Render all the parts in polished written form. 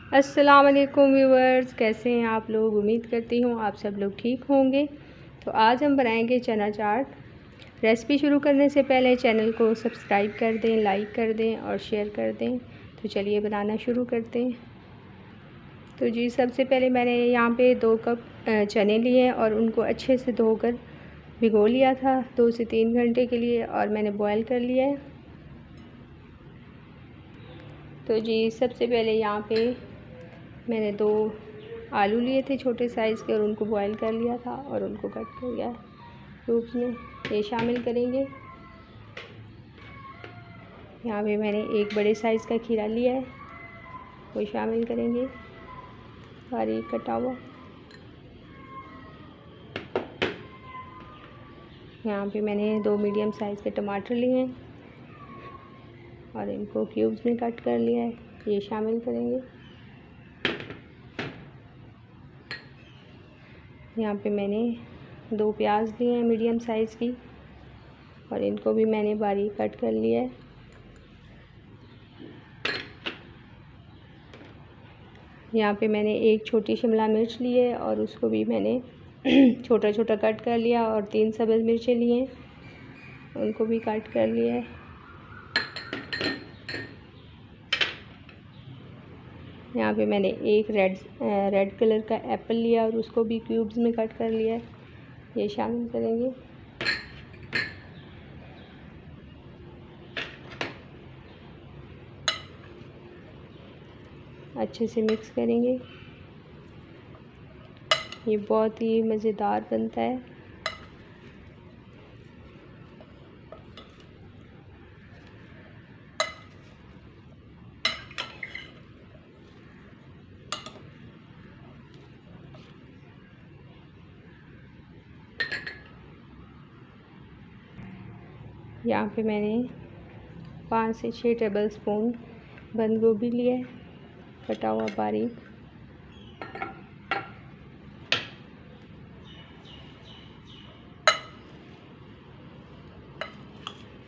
अस्सलाम वालेकुम व्यूवर्स, कैसे हैं आप लोग। उम्मीद करती हूँ आप सब लोग ठीक होंगे। तो आज हम बनाएंगे चना चाट। रेसिपी शुरू करने से पहले चैनल को सब्सक्राइब कर दें, लाइक कर दें और शेयर कर दें। तो चलिए बनाना शुरू करते हैं। तो जी सबसे पहले मैंने यहाँ पे 2 कप चने लिए और उनको अच्छे से धोकर भिगो लिया था 2 से 3 घंटे के लिए, और मैंने बॉयल कर लिया है। तो जी सबसे पहले यहाँ पे मैंने 2 आलू लिए थे छोटे साइज़ के और उनको बॉईल कर लिया था और उनको कट कर लिया क्यूब्स में। ये शामिल करेंगे। यहाँ पे मैंने 1 बड़े साइज़ का खीरा लिया है, वो शामिल करेंगे बारीक कटा हुआ। यहाँ पे मैंने 2 मीडियम साइज़ के टमाटर लिए हैं और इनको क्यूब्स में कट कर लिया है, ये शामिल करेंगे। यहाँ पे मैंने 2 प्याज लिए हैं मीडियम साइज़ की और इनको भी मैंने बारीक कट कर लिया है। यहाँ पे मैंने 1 छोटी शिमला मिर्च ली है और उसको भी मैंने छोटा छोटा कट कर लिया, और 3 सब्ज़ मिर्चें लिए हैं, उनको भी कट कर लिया है। यहाँ पे मैंने 1 रेड कलर का एप्पल लिया और उसको भी क्यूब्स में कट कर लिया है, ये शामिल करेंगे। अच्छे से मिक्स करेंगे, ये बहुत ही मज़ेदार बनता है। यहाँ पे मैंने 5 से 6 टेबल स्पून बंद गोभी लिया है, कटा हुआ बारीक।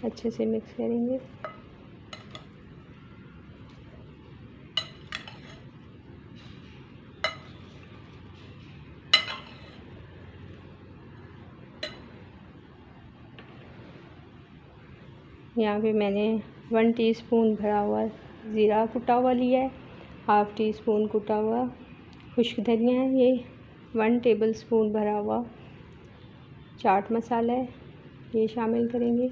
अच्छे से मिक्स करेंगे। यहाँ पे मैंने 1 टीस्पून भरा हुआ ज़ीरा कुटा हुआ लिया है, हाफ़ टी स्पून कुटा हुआ खुश्क धनिया है, ये 1 टेबल स्पून भरा हुआ चाट मसाला है, ये शामिल करेंगे।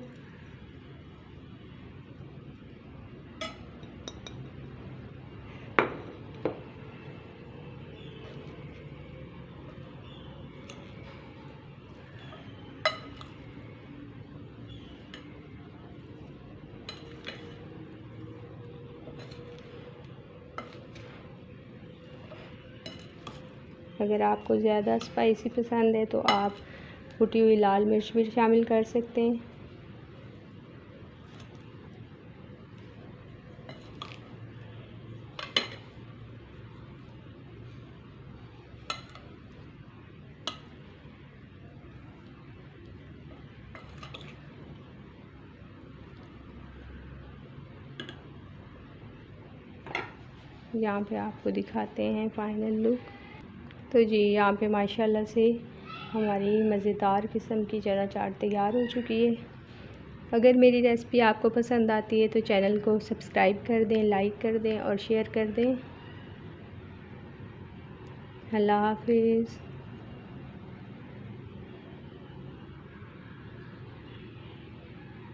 अगर आपको ज़्यादा स्पाइसी पसंद है तो आप कुटी हुई लाल मिर्च भी शामिल कर सकते हैं। यहाँ पे आपको दिखाते हैं फाइनल लुक। तो जी यहाँ पे माशाल्लाह से हमारी मज़ेदार किस्म की चना चाट तैयार हो चुकी है। अगर मेरी रेसिपी आपको पसंद आती है तो चैनल को सब्सक्राइब कर दें, लाइक कर दें और शेयर कर दें। अल्लाह हाफ़िज़।